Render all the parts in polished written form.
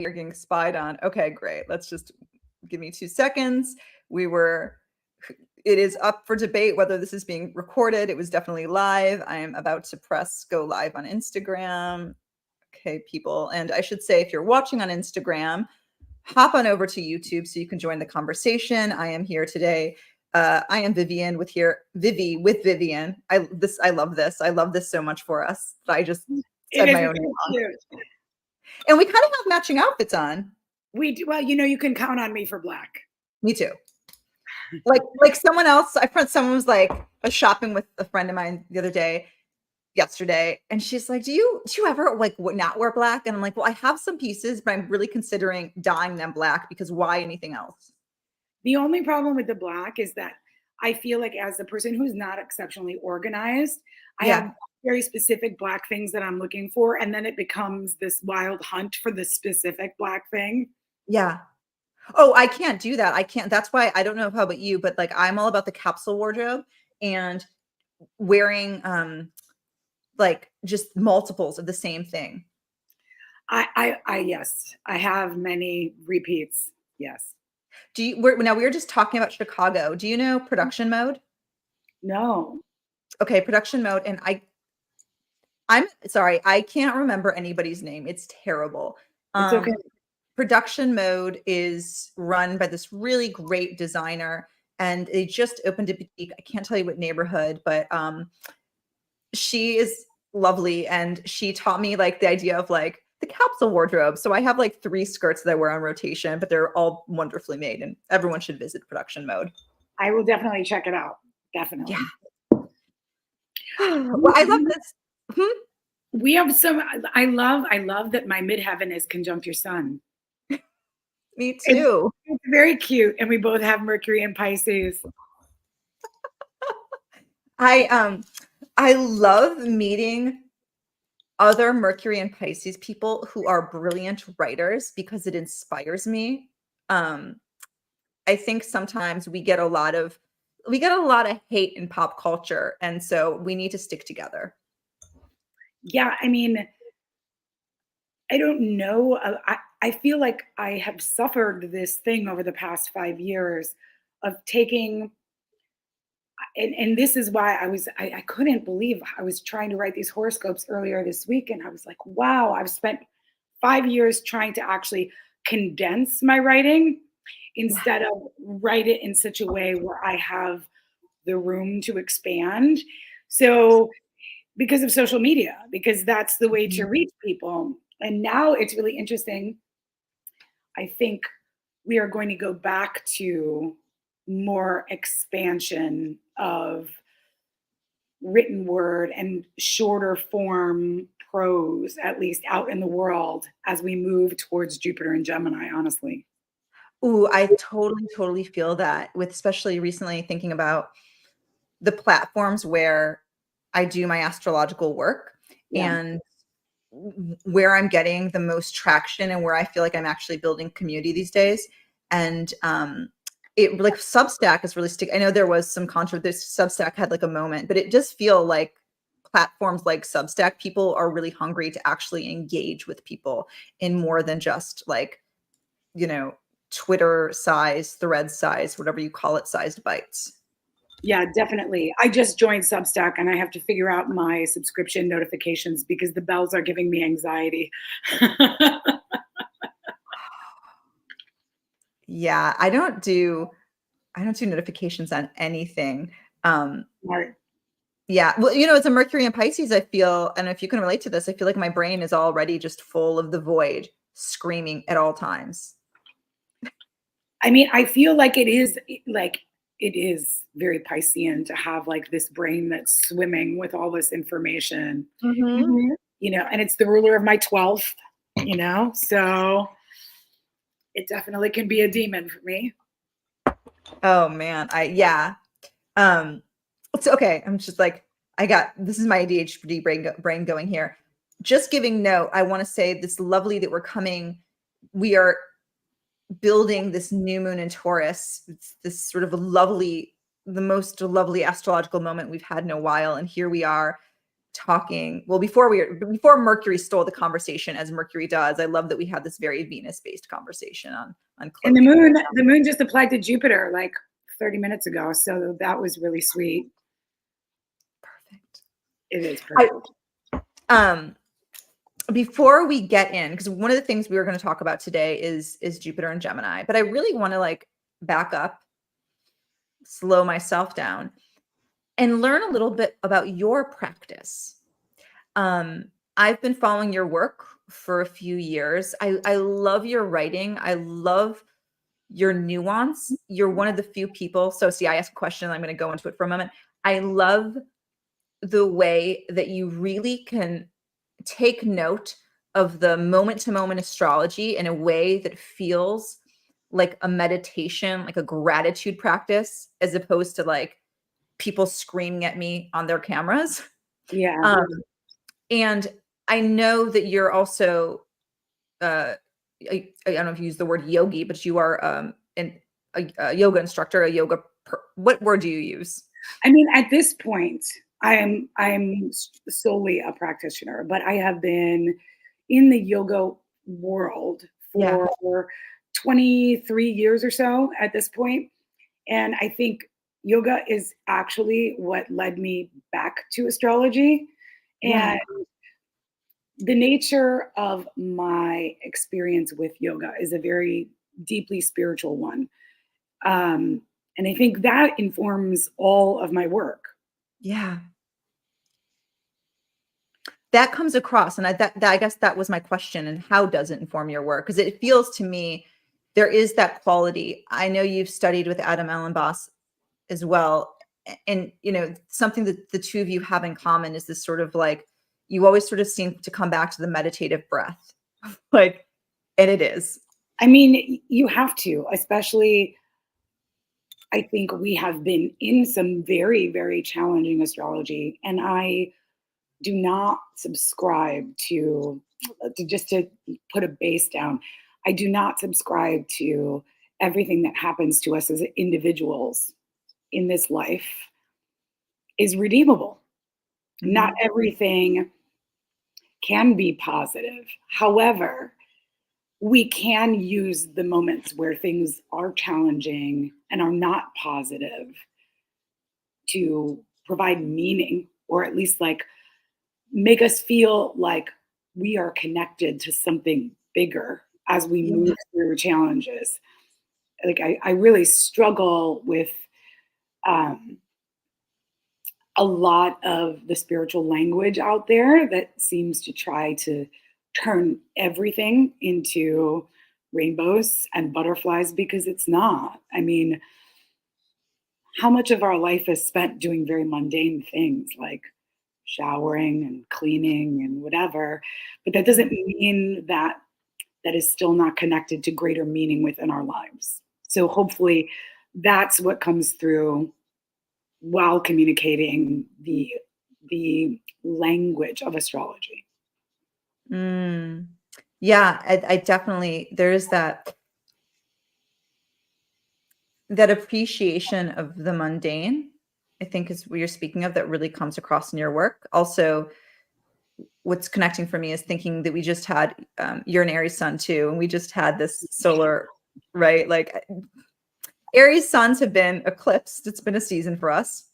You're getting spied on. Okay, great. Let's just give me 2 seconds. It is up for debate whether this is being recorded. It was definitely live. I am about to press go live on Instagram. Okay, people. And I should say, if you're watching on Instagram, hop on over to YouTube so you can join the conversation. I am here today. I am Vivi with Vivian. I love this. I love this so much for us. I just said my own name. And we kind of have matching outfits on. We do. Well, you can count on me for black. Me too. Like someone else, someone was like, I was shopping with a friend of mine yesterday, and she's like, do you ever like not wear black? And I'm like, well, I have some pieces, but I'm really considering dyeing them black because why anything else? The only problem with the black is that I feel like as a person who's not exceptionally organized, I have very specific black things that I'm looking for. And then it becomes this wild hunt for the specific black thing. Yeah. Oh, I can't do that. I can't. That's why I don't know how about you, but like I'm all about the capsule wardrobe and wearing like just multiples of the same thing. Yes, I have many repeats. Yes. Now we were just talking about Chicago. Do you know production mode? No. Okay, production mode. And I'm sorry, I can't remember anybody's name. It's terrible. It's okay. Production mode is run by this really great designer, and they just opened a boutique. I can't tell you what neighborhood, but she is lovely, and she taught me like the idea of like the capsule wardrobe. So I have like 3 skirts that I wear on rotation, but they're all wonderfully made, and everyone should visit production mode. I will definitely check it out. Definitely. Yeah. Well, I love this. We have some. I love that my midheaven is conjunct your sun. Me too. It's very cute, and we both have Mercury in Pisces. I love meeting other Mercury and Pisces people who are brilliant writers because it inspires me. I think sometimes we get a lot of hate in pop culture, and so we need to stick together. Yeah, I mean, I don't know. I feel like I have suffered this thing over the past 5 years of taking, and this is why I couldn't believe I was trying to write these horoscopes earlier this week. And I was like, wow, I've spent 5 years trying to actually condense my writing instead of write it in such a way where I have the room to expand. So because of social media, because that's the way to reach people. And now it's really interesting. I think we are going to go back to more expansion of written word and shorter form prose, at least out in the world, as we move towards Jupiter and Gemini, honestly. Ooh, I totally feel that, with especially recently thinking about the platforms where I do my astrological work and where I'm getting the most traction and where I feel like I'm actually building community these days. And it like Substack is really I know there was some controversy. Substack had like a moment, but it does feel like platforms like Substack, people are really hungry to actually engage with people in more than just like, Twitter size, thread size, whatever you call it, sized bites. Yeah, definitely. I just joined Substack and I have to figure out my subscription notifications because the bells are giving me anxiety. Yeah, I don't do notifications on anything. Right. Yeah, well, it's a Mercury and Pisces. I feel, and if you can relate to this, I feel like my brain is already just full of the void, screaming at all times. I mean, I feel like it is very Piscean to have like this brain that's swimming with all this information, and it's the ruler of my 12th, so it definitely can be a demon for me. Oh man. It's okay. I'm just like, this is my ADHD brain going here. Just giving note. I want to say this lovely that we are building this new moon in Taurus. It's this sort of the most lovely astrological moment we've had in a while. And here we are talking, well, before Mercury stole the conversation, as Mercury does. I love that we had this very Venus-based conversation on And clothing. the moon just applied to Jupiter like 30 minutes ago, so that was really sweet. Perfect. It is perfect. Before we get in, because one of the things we were going to talk about today is Jupiter and Gemini, but I really want to like back up, slow myself down, and learn a little bit about your practice. I've been following your work for a few years. I love your writing. I love your nuance. You're one of the few people. So see, I asked a question. I'm going to go into it for a moment. I love the way that you really can take note of the moment-to-moment astrology in a way that feels like a meditation, like a gratitude practice, as opposed to like people screaming at me on their cameras. Yeah. And I know that you're also, I don't know if you use the word yogi, but you are a yoga instructor, what word do you use? I mean, at this point, I'm solely a practitioner, but I have been in the yoga world for 23 years or so at this point. And I think yoga is actually what led me back to astrology. Yeah. And the nature of my experience with yoga is a very deeply spiritual one. And I think that informs all of my work. Yeah. That comes across, and I guess that was my question. And how does it inform your work? Because it feels to me there is that quality. I know you've studied with Adam Ellenboss as well, and you know something that the two of you have in common is this sort of like you always sort of seem to come back to the meditative breath, like, and it is. I mean, you have to, especially. I think we have been in some very, very challenging astrology, and I do not subscribe to just to put a base down. I do not subscribe to everything that happens to us as individuals in this life is redeemable. Mm-hmm. Not everything can be positive. However, we can use the moments where things are challenging and are not positive to provide meaning, or at least like make us feel like we are connected to something bigger as we move through challenges. Like I really struggle with a lot of the spiritual language out there that seems to try to turn everything into rainbows and butterflies, because it's not. I mean, how much of our life is spent doing very mundane things like showering and cleaning and whatever, but that doesn't mean that that is still not connected to greater meaning within our lives. So hopefully that's what comes through while communicating the language of astrology. Yeah, I definitely, there is that appreciation of the mundane, I think is what you're speaking of, that really comes across in your work. Also, what's connecting for me is thinking that we just had you're an Aries sun too, and we just had this solar, right? Like Aries suns have been eclipsed. It's been a season for us.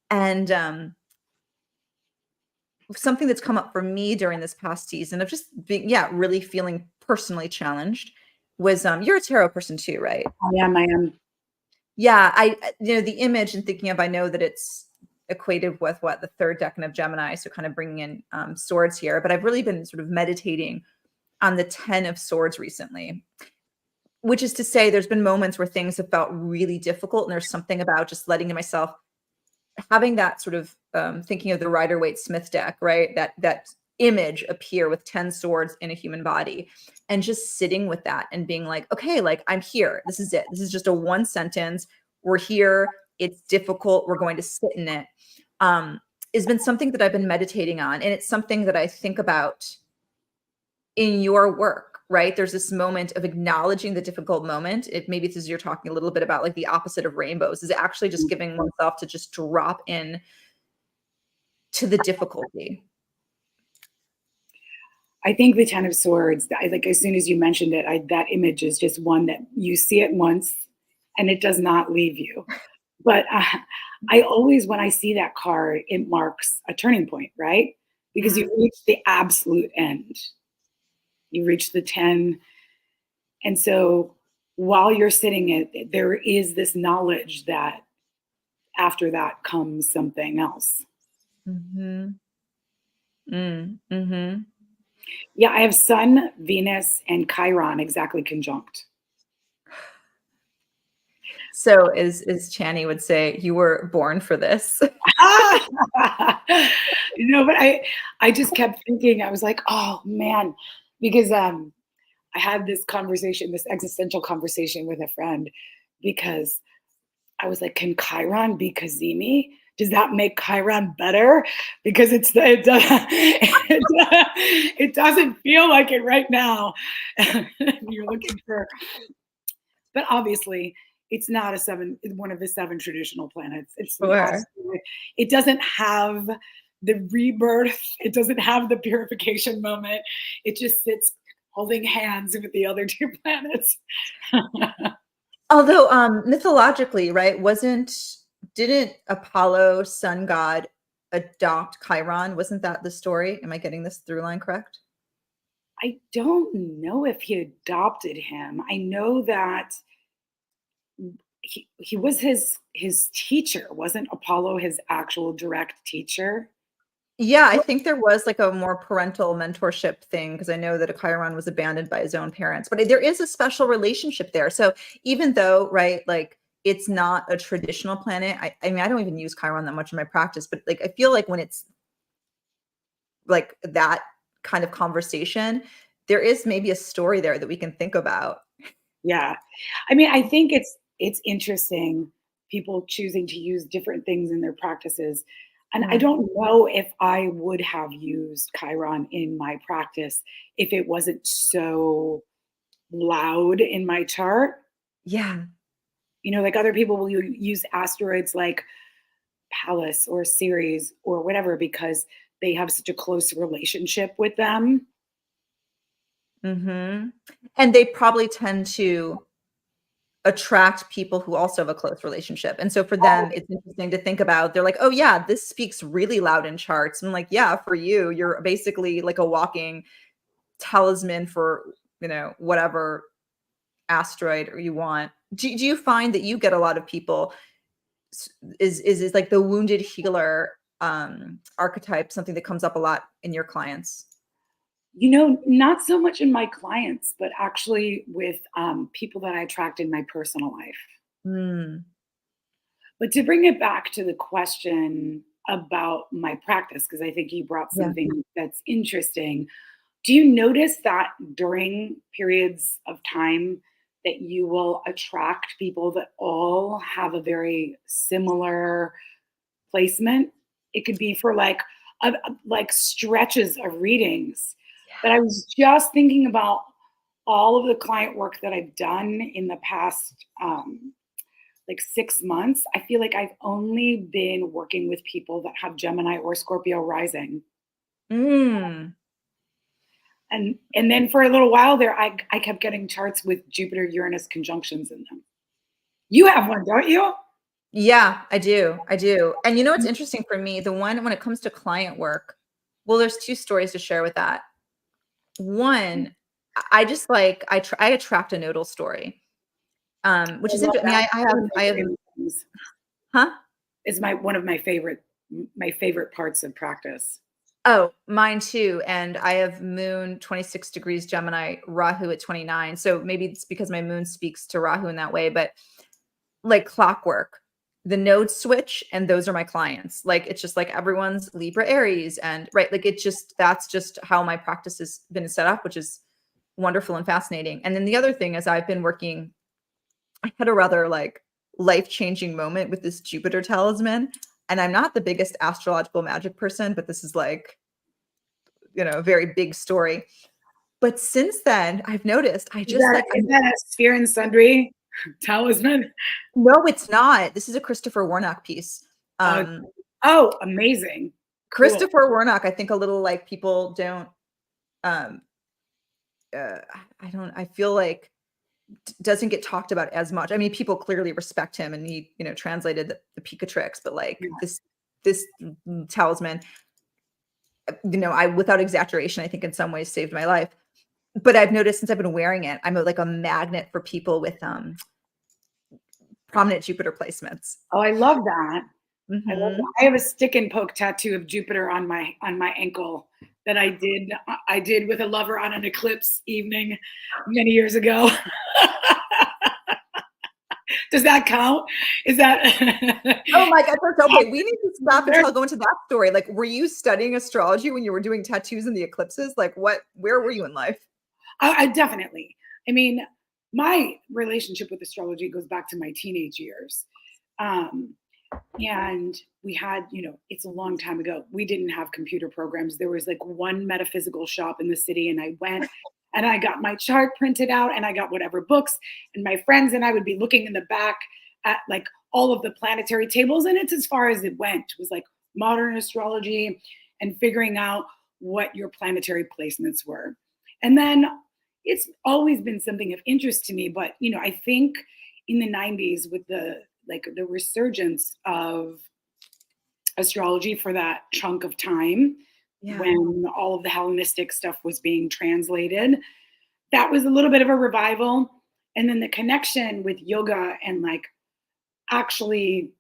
And something that's come up for me during this past season of just being, really feeling personally challenged was you're a tarot person too, right? I am. Yeah, the image and thinking of, I know that it's equated with what, the third decan of Gemini, so kind of bringing in swords here, but I've really been sort of meditating on the 10 of swords recently, which is to say there's been moments where things have felt really difficult, and there's something about just letting myself having that sort of thinking of the Rider-Waite-Smith deck, right? That image appear with 10 swords in a human body, and just sitting with that and being like, okay, like I'm here. This is it. This is just a one sentence. We're here. It's difficult. We're going to sit in it. Has been something that I've been meditating on. And it's something that I think about in your work, right? There's this moment of acknowledging the difficult moment. Maybe it's as you're talking a little bit about like the opposite of rainbows, is actually just giving oneself to just drop in to the difficulty? I think the Ten of Swords, like as soon as you mentioned it, that image is just one that you see it once and it does not leave you. But I always, when I see that card, it marks a turning point, right? Because you reach the absolute end. You reach the 10. And so while you're sitting it, there is this knowledge that after that comes something else. Mm-hmm. Mm-hmm. Yeah, I have Sun, Venus, and Chiron exactly conjunct. So as Chani would say, you were born for this. But I just kept thinking, I was like, oh man, because I had this conversation, this existential conversation with a friend, because I was like, can Chiron be Kazemi? Does that make Chiron better? Because it doesn't feel like it right now. You're looking for, but obviously it's not one of the 7 traditional planets. Sure. It doesn't have the rebirth. It doesn't have the purification moment. It just sits holding hands with the other 2 planets. Although mythologically, right, didn't Apollo, sun god, adopt Chiron? Wasn't that the story? Am I getting this through line correct? I don't know if he adopted him. I know that he was his teacher. Wasn't Apollo his actual direct teacher? Yeah, I think there was like a more parental mentorship thing because I know that Chiron was abandoned by his own parents, but there is a special relationship there. So even though, right, like it's not a traditional planet, I mean, I don't even use Chiron that much in my practice, but like I feel like when it's like that kind of conversation, there is maybe a story there that we can think about. Yeah. I mean, I think it's interesting people choosing to use different things in their practices. And I Yeah. don't know if I would have used Chiron in my practice if it wasn't so loud in my chart. Yeah. Like other people will use asteroids like Pallas or Ceres or whatever because they have such a close relationship with them. Mm-hmm. And they probably tend to attract people who also have a close relationship. And so for them, it's interesting to think about. They're like, oh yeah, this speaks really loud in charts. And like, yeah, for you, you're basically like a walking talisman for, whatever asteroid you want. Do you find that you get a lot of people is like the wounded healer archetype something that comes up a lot in your clients? Not so much in my clients, but actually with people that I attract in my personal life. Mm. But to bring it back to the question about my practice, because I think you brought Yeah. something that's interesting. Do you notice that during periods of time that you will attract people that all have a very similar placement? It could be for like stretches of readings. But I was just thinking about all of the client work that I've done in the past like 6 months. I feel like I've only been working with people that have Gemini or Scorpio rising. Mm. And then for a little while there, I kept getting charts with Jupiter Uranus conjunctions in them. You have one, don't you? Yeah, I do. I do. And what's interesting for me, the one when it comes to client work, well, there's 2 stories to share with that. One, I just like I attract a nodal story. Which I is love interesting. I mean, that. I One have of my I have favorite things. huh? It's one of my favorite parts of practice. Oh, mine too. And I have moon 26 degrees Gemini, Rahu at 29. So maybe it's because my moon speaks to Rahu in that way, but like clockwork, the nodes switch and those are my clients. Like it's just like everyone's Libra Aries and right. Like that's just how my practice has been set up, which is wonderful and fascinating. And then the other thing is I had a rather like life-changing moment with this Jupiter talisman. And I'm not the biggest astrological magic person, but this is like, a very big story. But since then, I've noticed I just like Is that a Sphere and Sundry talisman? no, it's not. This is a Christopher Warnock piece. Uh, Um, oh, amazing. Cool. Christopher Warnock, I think a little like people don't, um, I feel like doesn't get talked about as much. I mean, people clearly respect him and he, translated the Picatrix, but like Yeah. this talisman, I, without exaggeration, I think in some ways saved my life. But I've noticed since I've been wearing it, I'm like a magnet for people with prominent Jupiter placements. Oh, I love that. I love Mhm. that. I have a stick and poke tattoo of Jupiter on my ankle that I did with a lover on an eclipse evening many years ago. Does that count? Is that Oh my God, that's okay. We need to stop and go into that story. Like, were you studying astrology when you were doing tattoos in the eclipses? Like, where were you in life? I definitely. I mean, my relationship with astrology goes back to my teenage years. Um, and we had, it's a long time ago. We didn't have computer programs. There was like one metaphysical shop in the city, and I went and I got my chart printed out and I got whatever books, and my friends and I would be looking in the back at like all of the planetary tables, and it's as far as it went. It was like modern astrology and figuring out what your planetary placements were. And then it's always been something of interest to me, but I think in the 90s with the resurgence of astrology for that chunk of time, Yeah. when all of the Hellenistic stuff was being translated, that was a little bit of a revival. And then the connection with yoga and like actually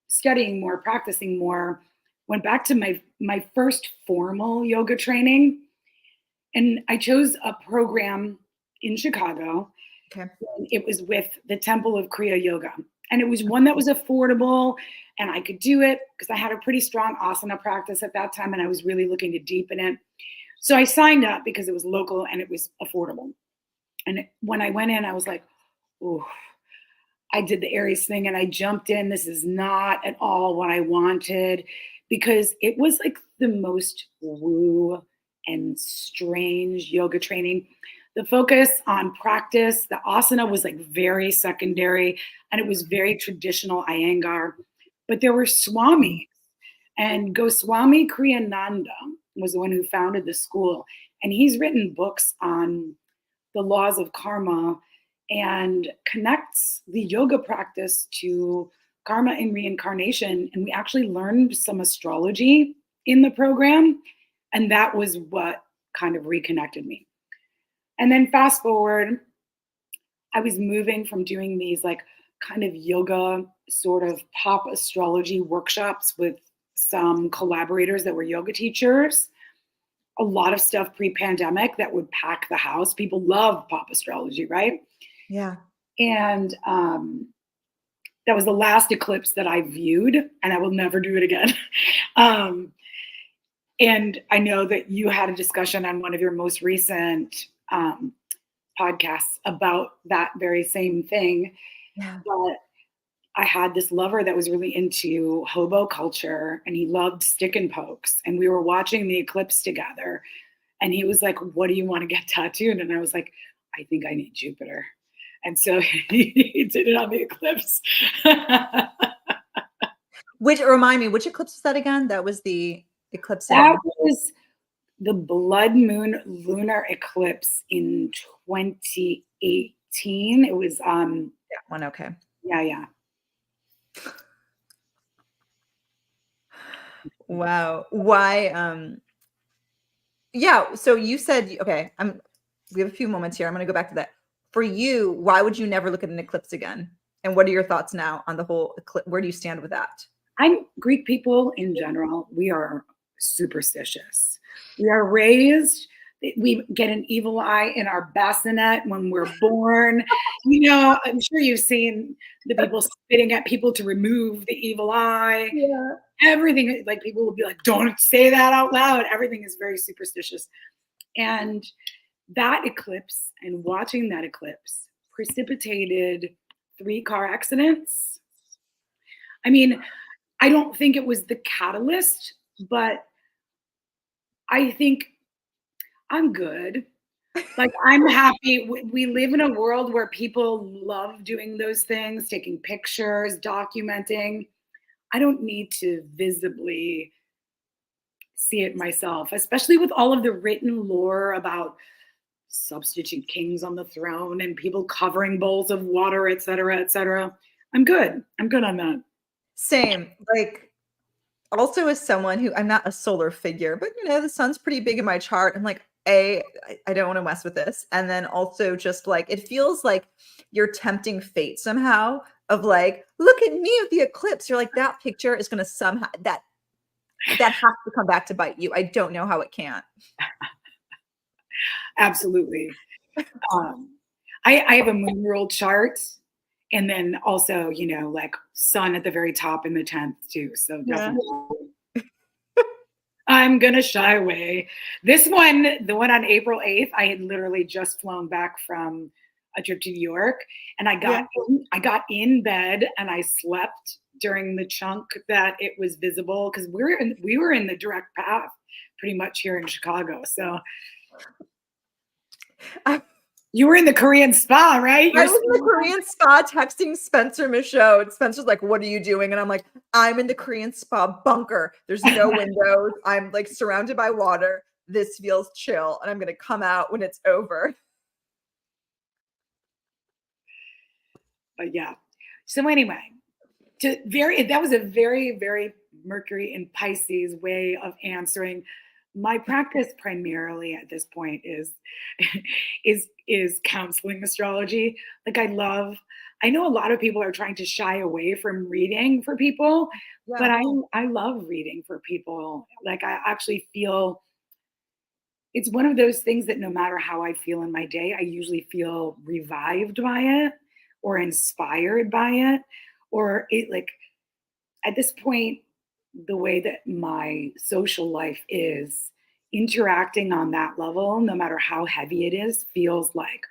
studying more, practicing more, went back to my first formal yoga training. And I chose a program in Chicago. Okay. It was with the Temple of Kriya Yoga. And it was one that was affordable and I could do it because I had a pretty strong asana practice at that time and I was really looking to deepen it. So I signed up because it was local and it was affordable. And when I went in, I was like, ooh, I did the Aries thing and I jumped in. This is not at all what I wanted because it was like the most woo and strange yoga training. The focus on practice, the asana was like very secondary and it was very traditional Iyengar. But there were Swamis, and Goswami Kriyananda was the one who founded the school. And he's written books on the laws of karma and connects the yoga practice to karma and reincarnation. And we actually learned some astrology in the program. And that was what kind of reconnected me. And then fast forward, I was moving from doing these like kind of yoga sort of pop astrology workshops with some collaborators that were yoga teachers. A lot of stuff pre-pandemic that would pack the house. People love pop astrology, right? Yeah. And that was the last eclipse that I viewed, and I will never do it again. And I know that you had a discussion on one of your most recent podcasts about that very same thing. Yeah. But I had this lover that was really into hobo culture and he loved stick and pokes. And we were watching the eclipse together. And he was like, what do you want to get tattooed? And I was like, I think I need Jupiter. And so he did it on the eclipse. Remind me, which eclipse was that again? That was the eclipse That was the blood moon lunar eclipse in 2018. It was that one. Okay. yeah. Wow. Why? Yeah. So you said, okay, we have a few moments here. I'm going to go back to that. For you, why would you never look at an eclipse again? And what are your thoughts now on the whole eclipse? Where do you stand with that? I'm Greek people in general. We are superstitious. We are raised. We get an evil eye in our bassinet when we're born. I'm sure you've seen the people spitting at people to remove the evil eye. Yeah. Everything, like people will be like, don't say that out loud. Everything is very superstitious. And that eclipse and watching that eclipse precipitated 3 car accidents. I mean, I don't think it was the catalyst, but I think I'm good. Like, I'm happy. We live in a world where people love doing those things, taking pictures, documenting. I don't need to visibly see it myself, especially with all of the written lore about substitute kings on the throne and people covering bowls of water, et cetera, et cetera. I'm good. I'm good on that. Same. Like, also as someone who I'm not a solar figure, but the sun's pretty big in my chart. I'm like, I don't want to mess with this. And then also just like it feels like you're tempting fate somehow of like, look at me with the eclipse. You're like, that picture is gonna somehow that has to come back to bite you. I don't know how it can't. Absolutely. I have a moon rule chart, and then also, like sun at the very top in the 10th too. So definitely. I'm gonna shy away. This one, the one on April 8th, I had literally just flown back from a trip to New York, and I got in bed and I slept during the chunk that it was visible because we were in the direct path pretty much here in Chicago. So you were in the Korean spa, right? I was in the Korean spa texting Spencer Michaud. And Spencer's like, what are you doing? And I'm like, I'm in the Korean spa bunker. There's no windows. I'm like surrounded by water. This feels chill. And I'm going to come out when it's over. But yeah. So anyway, that was a very, very Mercury and Pisces way of answering. My practice primarily at this point is counseling astrology. Like I know a lot of people are trying to shy away from reading for people, but I love reading for people. Like I actually feel it's one of those things that no matter how I feel in my day, I usually feel revived by it or inspired by it, or it like at this point, the way that my social life is, interacting on that level, no matter how heavy it is, feels like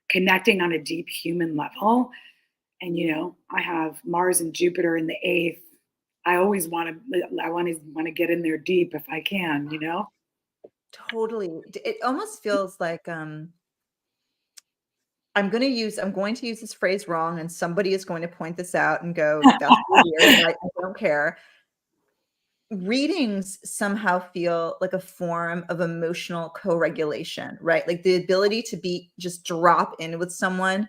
connecting on a deep human level. And I have Mars and Jupiter in the 8th. I always want to get in there deep if I can, Totally. It almost feels like I'm going to use this phrase wrong, and somebody is going to point this out and go, that's weird. I don't care. Readings somehow feel like a form of emotional co-regulation, right? Like the ability to just drop in with someone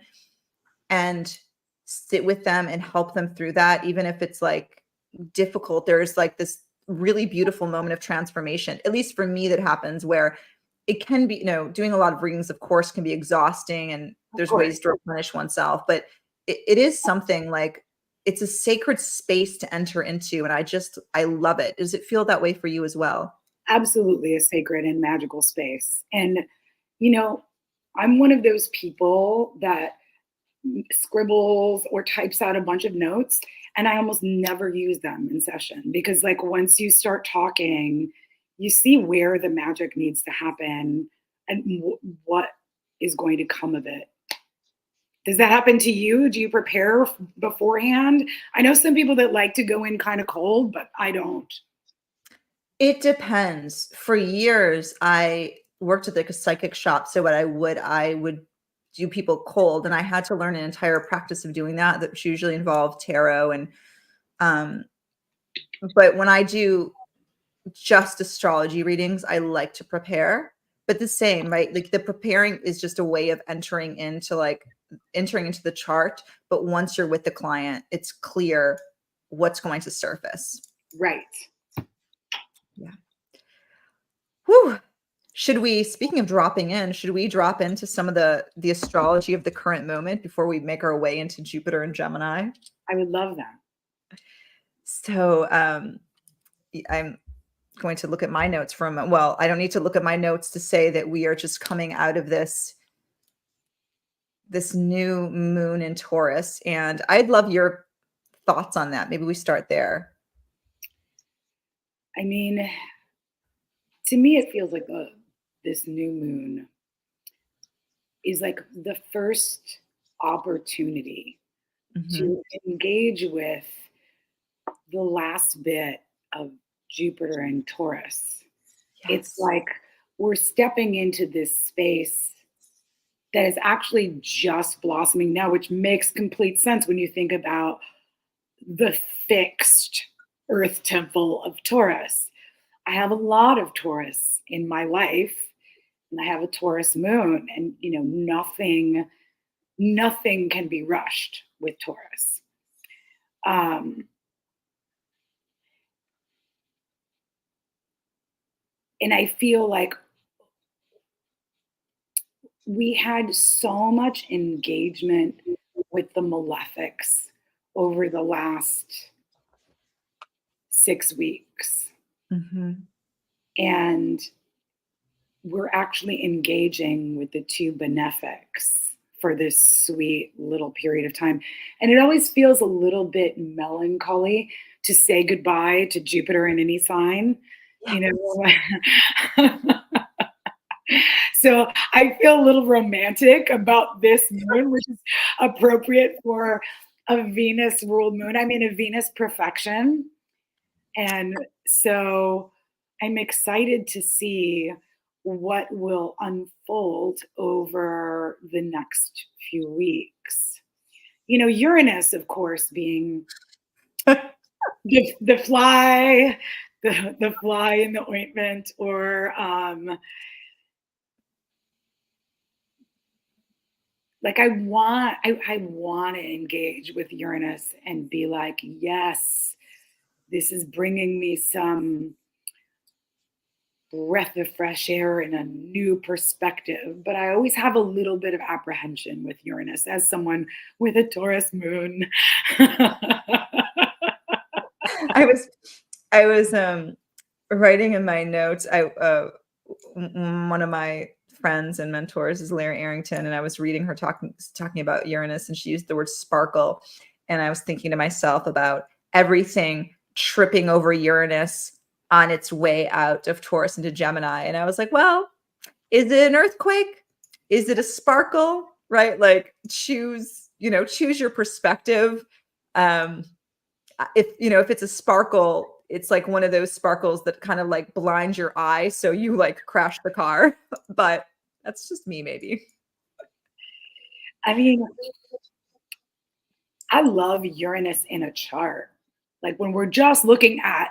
and sit with them and help them through that, even if it's like difficult. There's like this really beautiful moment of transformation, at least for me, that happens where it can be, doing a lot of readings, of course, can be exhausting, and there's ways to replenish oneself, but it is something like it's a sacred space to enter into. And I love it. Does it feel that way for you as well? Absolutely a sacred and magical space. And, I'm one of those people that scribbles or types out a bunch of notes, and I almost never use them in session because like once you start talking, you see where the magic needs to happen and what is going to come of it. Does that happen to you? Do you prepare beforehand? I know some people that like to go in kind of cold, but I don't. It depends. For years, I worked at like a psychic shop. So what I would do people cold, and I had to learn an entire practice of doing that usually involved tarot. And but when I do just astrology readings, I like to prepare, but the same, right? Like the preparing is just a way of entering into the chart. But once you're with the client, it's clear what's going to surface. Right. Yeah. Whew. Speaking of dropping in, should we drop into some of the astrology of the current moment before we make our way into Jupiter and Gemini? I would love that. So I'm going to look at my notes well, I don't need to look at my notes to say that we are just coming out of this new moon in Taurus. And I'd love your thoughts on that. Maybe we start there. I mean, to me, it feels like this new moon is like the first opportunity to engage with the last bit of Jupiter and Taurus. Yes. It's like we're stepping into this space that is actually just blossoming now, which makes complete sense when you think about the fixed Earth temple of Taurus. I have a lot of Taurus in my life, and I have a Taurus moon, and nothing can be rushed with Taurus. Um, and I feel like we had so much engagement with the malefics over the last 6 weeks. Mhm. And we're actually engaging with the two benefics for this sweet little period of time. And it always feels a little bit melancholy to say goodbye to Jupiter in any sign, you know. So I feel a little romantic about this moon, which is appropriate for a Venus ruled moon. I mean, a Venus perfection. And so I'm excited to see what will unfold over the next few weeks. Uranus, of course, being the fly, the fly in the ointment, or like I want to engage with Uranus and be like, yes, this is bringing me some breath of fresh air and a new perspective. But I always have a little bit of apprehension with Uranus as someone with a Taurus moon. I was writing in my notes. One of my friends and mentors is Larry Arrington, and I was reading her talking about Uranus, and she used the word sparkle, and I was thinking to myself about everything tripping over Uranus on its way out of Taurus into Gemini, and I was like, well, is it an earthquake? Is it a sparkle? Right? Like choose your perspective. If it's a sparkle, it's like one of those sparkles that kind of like blinds your eye, so you like crash the car. But that's just me, maybe. I mean, I love Uranus in a chart. Like when we're just looking at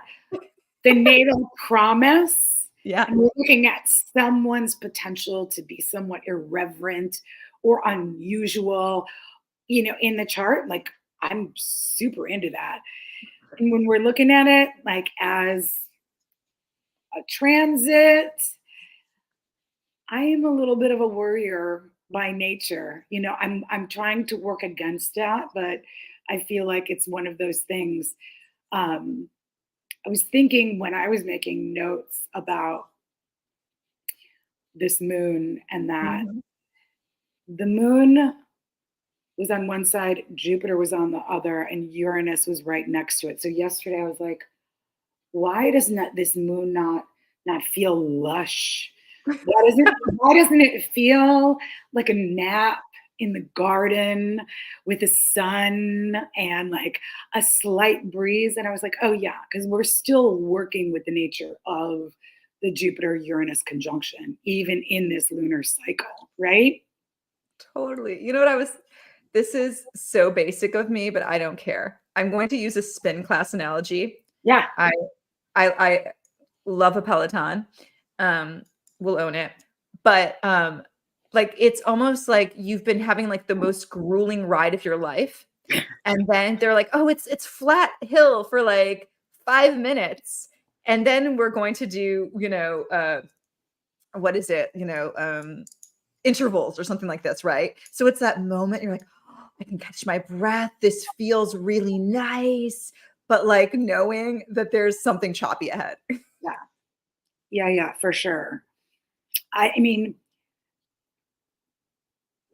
the natal promise, Yeah. and we're looking at someone's potential to be somewhat irreverent or unusual, in the chart, like I'm super into that. And when we're looking at it like as a transit, I am a little bit of a worrier by nature. I'm trying to work against that, but I feel like it's one of those things. I was thinking when I was making notes about this moon and that Mhm. the moon was on one side, Jupiter was on the other, and Uranus was right next to it. So yesterday I was like, why does not this moon not feel lush? Why doesn't it feel like a nap in the garden with the sun and like a slight breeze? And I was like, oh yeah, because we're still working with the nature of the Jupiter Uranus conjunction, even in this lunar cycle, right? Totally. You know what this is so basic of me, but I don't care. I'm going to use a spin class analogy. Yeah. I I love a Peloton. Um, we'll own it. But like it's almost like you've been having like the most grueling ride of your life. And then they're like, oh, it's flat hill for like 5 minutes. And then we're going to do, what is it? Intervals or something like this, right? So it's that moment you're like, oh, I can catch my breath. This feels really nice. But like knowing that there's something choppy ahead. Yeah. Yeah, for sure. I mean,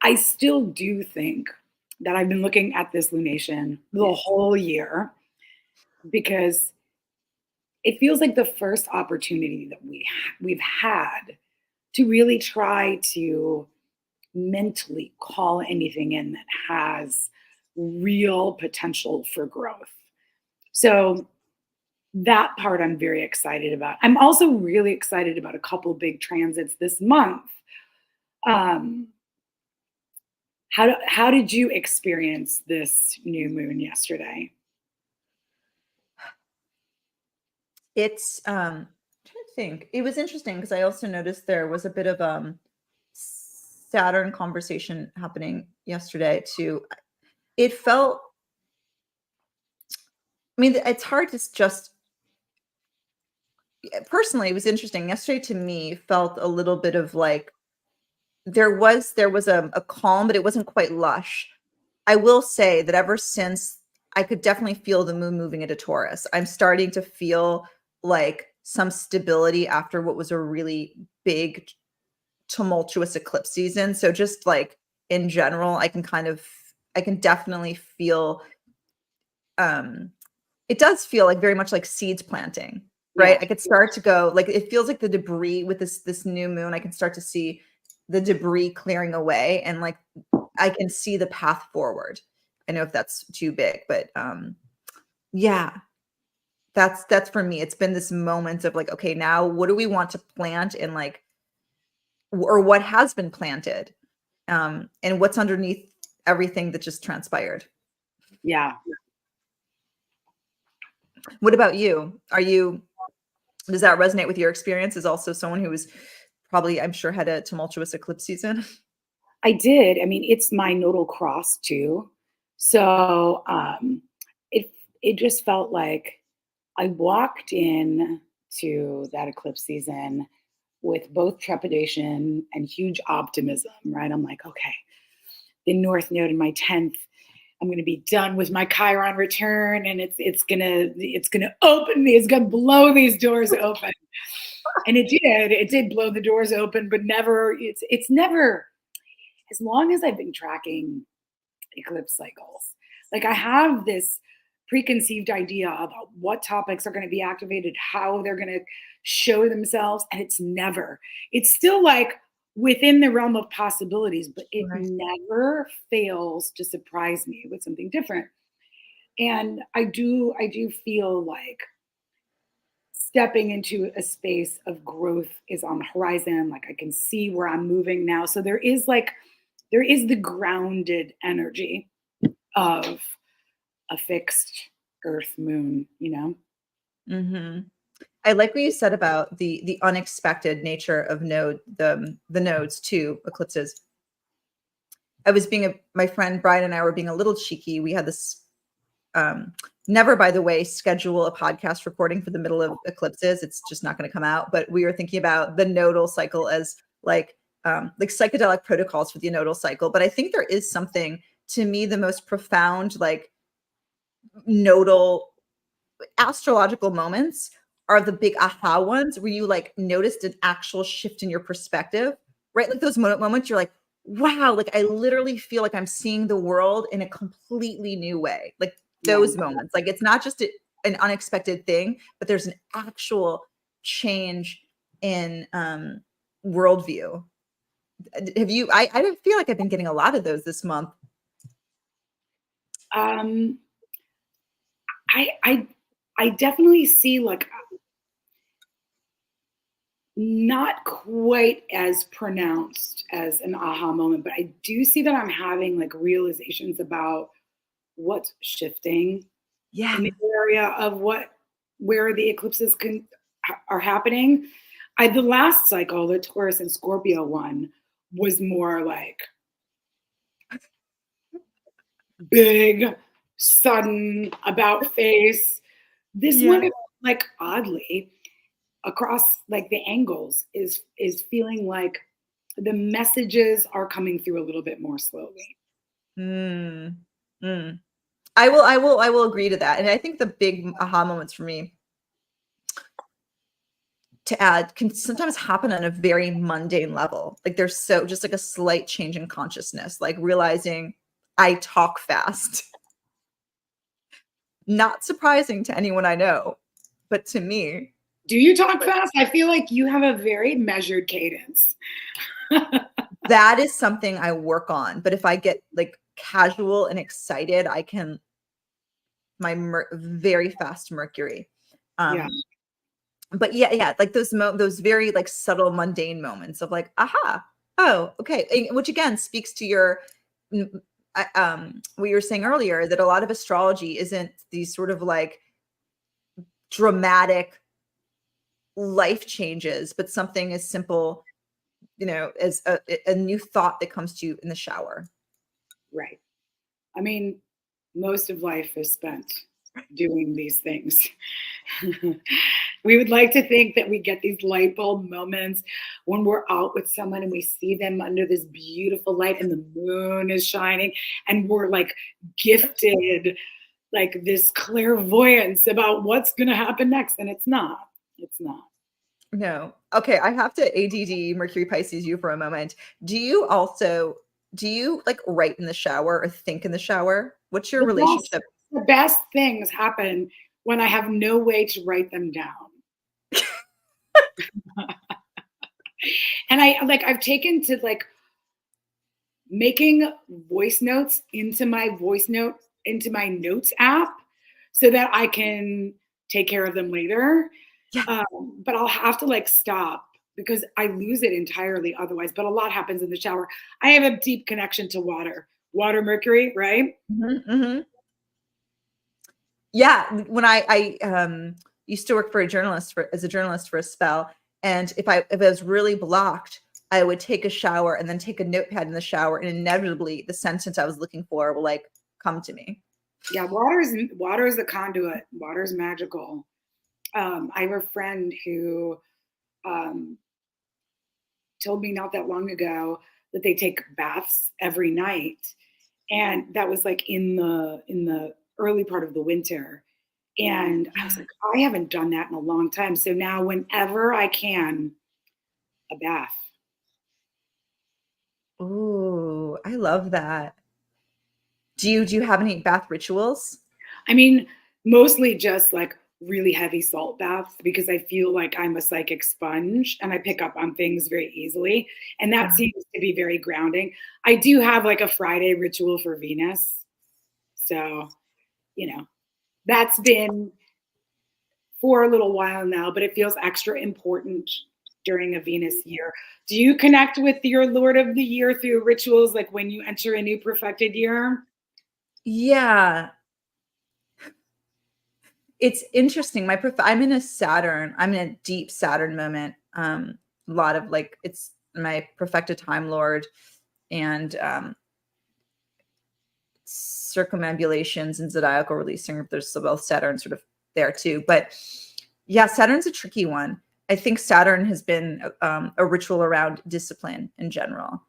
I still do think that I've been looking at this lunation the whole year because it feels like the first opportunity that we've had to really try to mentally call anything in that has real potential for growth. So that part I'm very excited about. I'm also really excited about a couple big transits this month. Um, how did you experience this new moon yesterday? It's think. It was interesting because I also noticed there was a bit of Saturn conversation happening yesterday too. It felt, I mean, it's hard to just personally, it was interesting. Yesterday to me felt a little bit of like there was a calm, but it wasn't quite lush. I will say that ever since I could definitely feel the moon moving into Taurus, I'm starting to feel like some stability after what was a really big tumultuous eclipse season. So just like in general, I can definitely feel it does feel like very much like seeds planting, right? Yeah. I could start to go like it feels like the debris with this new moon, I can start to see the debris clearing away and like I can see the path forward. I know if that's too big, but yeah, that's for me. It's been this moment of like, okay, now what do we want to plant and like or what has been planted? And what's underneath everything that just transpired. Yeah. What about you? Does that resonate with your experience as also someone who was probably, I'm sure, had a tumultuous eclipse season? I did. I mean, it's my nodal cross too. So it just felt like I walked in to that eclipse season with both trepidation and huge optimism, right? I'm like, okay, the North Node in my 10th, I'm gonna be done with my Chiron return and it's gonna open me, it's gonna blow these doors open. And it did blow the doors open, but it's never, as long as I've been tracking eclipse cycles, like I have this preconceived idea about what topics are going to be activated, how they're going to show themselves, and it's still like within the realm of possibilities, but it Right. never fails to surprise me with something different. And I do feel like stepping into a space of growth is on the horizon. Like I can see where I'm moving now. So there is the grounded energy of a fixed earth moon, you know? Hmm. I like what you said about the unexpected nature of the nodes to eclipses. I was my friend Brian and I were being a little cheeky. We had this never, by the way, schedule a podcast recording for the middle of eclipses. It's just not going to come out. But we were thinking about the nodal cycle as like psychedelic protocols for the nodal cycle. But I think there is something, to me, the most profound like nodal astrological moments are the big aha ones where you like noticed an actual shift in your perspective, right? Like those moments you're like, wow, like I literally feel like I'm seeing the world in a completely new way. Like Yeah. those moments, like it's not just an unexpected thing, but there's an actual change in worldview. Have you? I don't feel like I've been getting a lot of those this month. Um, I definitely see like not quite as pronounced as an aha moment, but I do see that I'm having like realizations about what's shifting Yeah. in the area of where the eclipses are happening. The last cycle, the Taurus and Scorpio one, was more like big, sudden, about face. This Yeah. one, like oddly, across like the angles, is feeling like the messages are coming through a little bit more slowly. Mm. Mm. I will agree to that. And I think the big aha moments for me to add can sometimes happen on a very mundane level. Like there's so just like a slight change in consciousness, like realizing I talk fast. Not surprising to anyone I know, but to me, Do you talk fast? I feel like you have a very measured cadence. that is something I work on. But if I get like casual and excited, I can very fast Mercury. Yeah. But yeah, like those very like subtle mundane moments of like, aha, oh, okay, which again speaks to your what you were saying earlier, that a lot of astrology isn't these sort of like dramatic life changes, but something as simple, as a new thought that comes to you in the shower. Right. I mean, most of life is spent doing these things. We would like to think that we get these light bulb moments when we're out with someone and we see them under this beautiful light and the moon is shining and we're like gifted like this clairvoyance about what's going to happen next. And it's not. It's not. No. Okay, I have to ADD Mercury Pisces you for a moment. Do you like write in the shower or think in the shower? What's your The best, relationship? the best things happen when I have no way to write them down. And I've taken to like making voice notes into my notes app so that I can take care of them later. Yeah. But I'll have to like stop because I lose it entirely otherwise. But a lot happens in the shower. I have a deep connection to water, Mercury, right? Mm-hmm. Yeah. When I used to work for as a journalist for a spell, and if I was really blocked, I would take a shower and then take a notepad in the shower, and inevitably the sentence I was looking for will like come to me. Yeah, water is the conduit. Water is magical. I have a friend who told me not that long ago that they take baths every night, and that was like in the early part of the winter. And I was like, I haven't done that in a long time. So now, whenever I can, a bath. Ooh, I love that. Do you have any bath rituals? I mean, mostly just like really heavy salt baths because I feel like I'm a psychic sponge and I pick up on things very easily. And that Yeah. seems to be very grounding. I do have like a Friday ritual for Venus. So, that's been for a little while now, but it feels extra important during a Venus year. Do you connect with your Lord of the Year through rituals like when you enter a new perfected year? Yeah. It's interesting. I'm in a deep Saturn moment. A lot of like it's my perfected time lord and circumambulations and zodiacal releasing. There's both Saturn sort of there too. But yeah, Saturn's a tricky one. I think Saturn has been a ritual around discipline in general.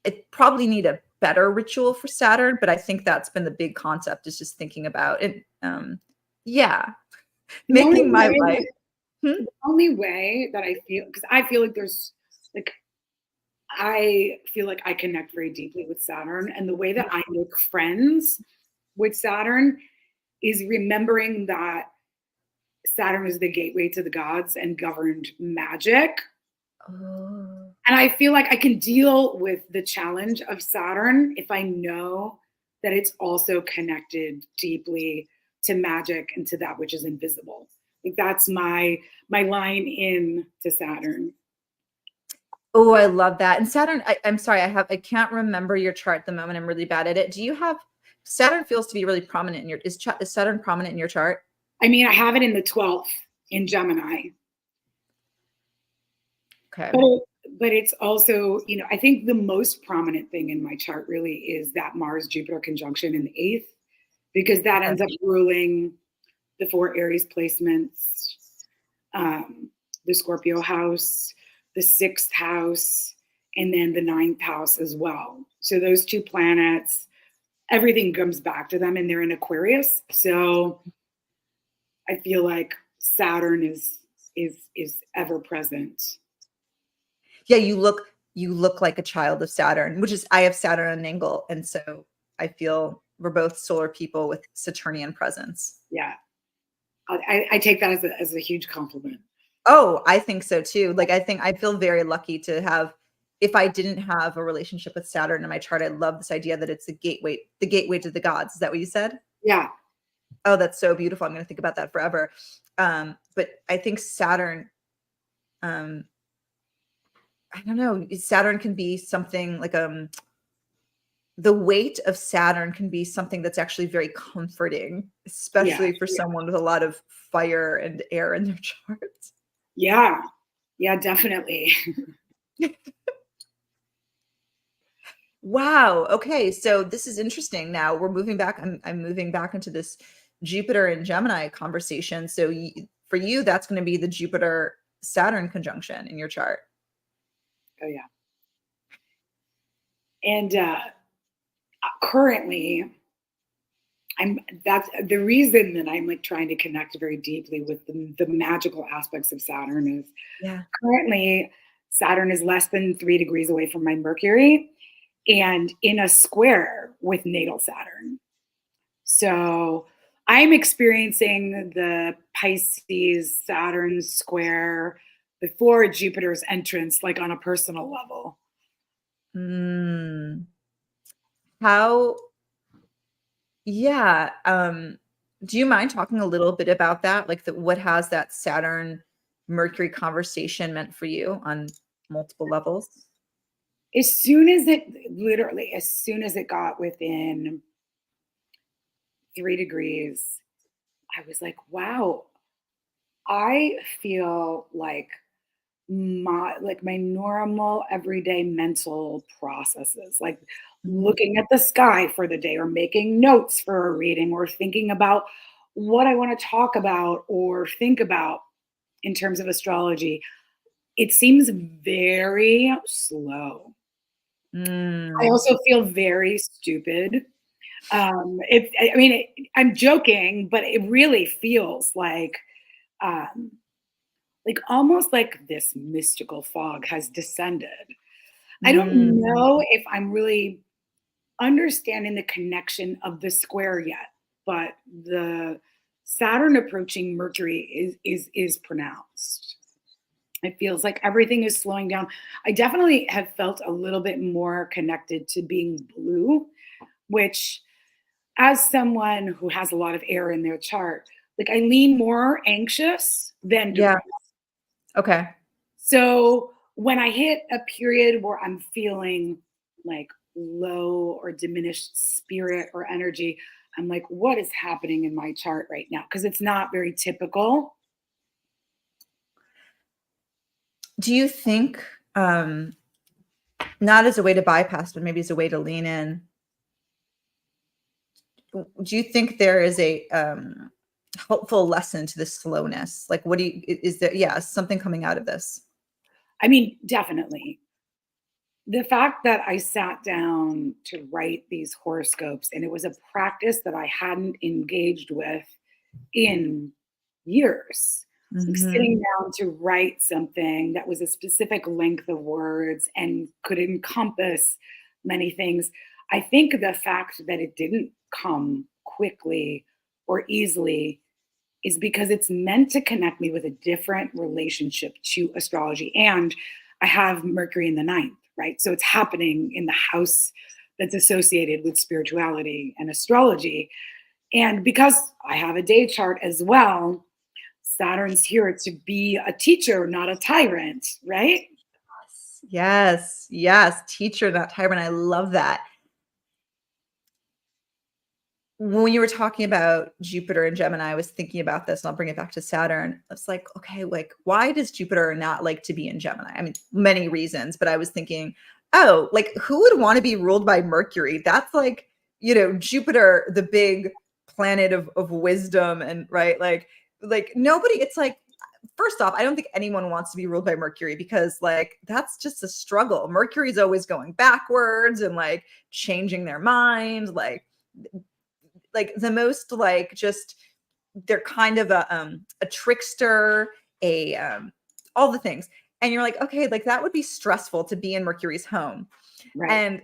It probably need a better ritual for Saturn, but I think that's been the big concept is just thinking about it. Yeah, The only making my way life. the only way that I feel, because I feel like like I feel like I connect very deeply with Saturn, and the way that I make friends with Saturn is remembering that Saturn is the gateway to the gods and governed magic. Oh. And I feel like I can deal with the challenge of Saturn if I know that it's also connected deeply to magic and to that which is invisible. Like that's my line in to Saturn. Oh, I love that. And Saturn, I'm sorry, I can't remember your chart at the moment. I'm really bad at it. Do you have Saturn feels to be really prominent in is Saturn prominent in your chart? I mean, I have it in the 12th in Gemini. Okay. But it's also, I think the most prominent thing in my chart really is that Mars Jupiter conjunction in the 8th, because that ends up ruling the 4 Aries placements, the Scorpio house, the 6th house, and then the 9th house as well. So those 2 planets, everything comes back to them and they're in Aquarius. So I feel like Saturn is ever present. Yeah, you look like a child of Saturn, which is I have Saturn on an angle, and so I feel we're both solar people with Saturnian presence. Yeah, I take that as a huge compliment. Oh, I think so too. Like I feel very lucky to have. If I didn't have a relationship with Saturn in my chart, I love this idea that it's the gateway to the gods. Is that what you said? Yeah. Oh, that's so beautiful. I'm going to think about that forever. But I think Saturn, I don't know, Saturn can be something like the weight of Saturn can be something that's actually very comforting, Yeah. especially for someone with a lot of fire and air in their charts. Yeah. Yeah, definitely. Wow. Okay. So this is interesting. Now we're moving back. I'm moving back into this Jupiter and Gemini conversation. So for you, that's going to be the Jupiter Saturn conjunction in your chart. Oh yeah. And currently that's the reason that I'm like trying to connect very deeply with the magical aspects of Saturn is Yeah. currently Saturn is less than 3 degrees away from my Mercury and in a square with natal Saturn. So I'm experiencing the Pisces Saturn square before Jupiter's entrance, like on a personal level. Mm. How, yeah. Do you mind talking a little bit about that? Like what has that Saturn Mercury conversation meant for you on multiple levels? As soon as it literally, as soon as it got within 3 degrees, I was like, wow, I feel like my normal everyday mental processes, like Mhm. looking at the sky for the day or making notes for a reading or thinking about what I want to talk about or think about in terms of astrology. It seems very slow. I Mm. also feel very stupid. I'm joking, but it really feels um, like almost like this mystical fog has descended. I don't Mm. know if I'm really understanding the connection of the square yet, but the Saturn approaching Mercury is pronounced. It feels like everything is slowing down. I definitely have felt a little bit more connected to being blue, which as someone who has a lot of air in their chart, like I lean more anxious than Yeah. depressed. Okay. So when I hit a period where I'm feeling like low or diminished spirit or energy, I'm like, what is happening in my chart right now? Because it's not very typical. Do you think, um, not as a way to bypass, but maybe as a way to lean in, do you think there is a helpful lesson to the slowness? Like, what do you, is there, yeah, something coming out of this? I mean, definitely. The fact that I sat down to write these horoscopes and it was a practice that I hadn't engaged with in years. Like Mhm. sitting down to write something that was a specific length of words and could encompass many things. I think the fact that it didn't come quickly or easily is because it's meant to connect me with a different relationship to astrology. And I have Mercury in the ninth, right? So it's happening in the house that's associated with spirituality and astrology. And because I have a day chart as well, Saturn's here to be a teacher, not a tyrant, right? Yes, yes, teacher, not tyrant. I love that. When you were talking about Jupiter and Gemini, I was thinking about this, and I'll bring it back to Saturn. I was like, okay, like, why does Jupiter not like to be in Gemini? I mean, many reasons, but I was thinking, oh, like, who would want to be ruled by Mercury? That's like, Jupiter, the big planet of wisdom, and right, like nobody. It's like, first off, I don't think anyone wants to be ruled by Mercury because, like, that's just a struggle. Mercury's always going backwards and like changing their mind, like the most like just they're kind of a trickster, a all the things. And you're like, okay, like that would be stressful to be in Mercury's home. Right. And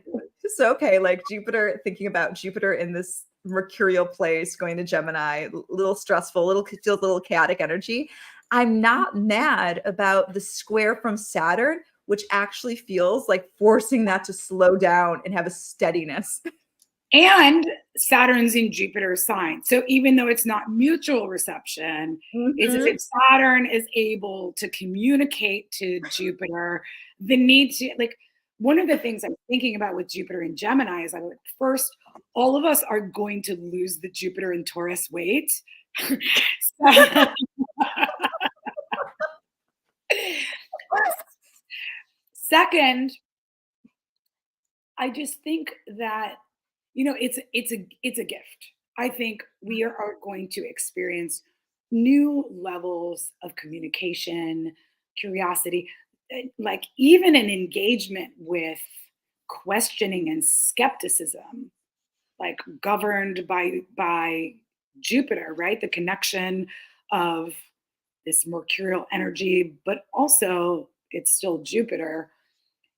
so okay, like Jupiter, thinking about Jupiter in this mercurial place going to Gemini, little stressful, little feels a little chaotic energy. I'm not mad about the square from Saturn, which actually feels like forcing that to slow down and have a steadiness. And Saturn's in Jupiter's sign. So even though it's not mutual reception, it's as Mhm. if Saturn is able to communicate to Jupiter the need to, like, one of the things I'm thinking about with Jupiter and Gemini is first, all of us are going to lose the Jupiter and Taurus weight. Second, I just think that, it's a gift. I think we are going to experience new levels of communication, curiosity, like even an engagement with questioning and skepticism, like governed by Jupiter, right? The connection of this mercurial energy, but also it's still Jupiter.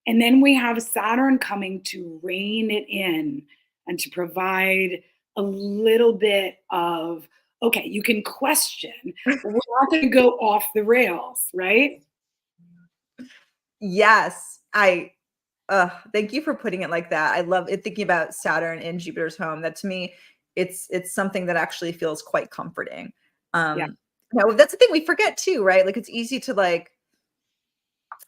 And then we have Saturn coming to rein it in and to provide a little bit of, okay, you can question, but we're not going to go off the rails, right? Yes, thank you for putting it like that. I love it thinking about Saturn in Jupiter's home. That to me, it's something that actually feels quite comforting. Yeah. Now that's the thing we forget too, right? Like it's easy to like,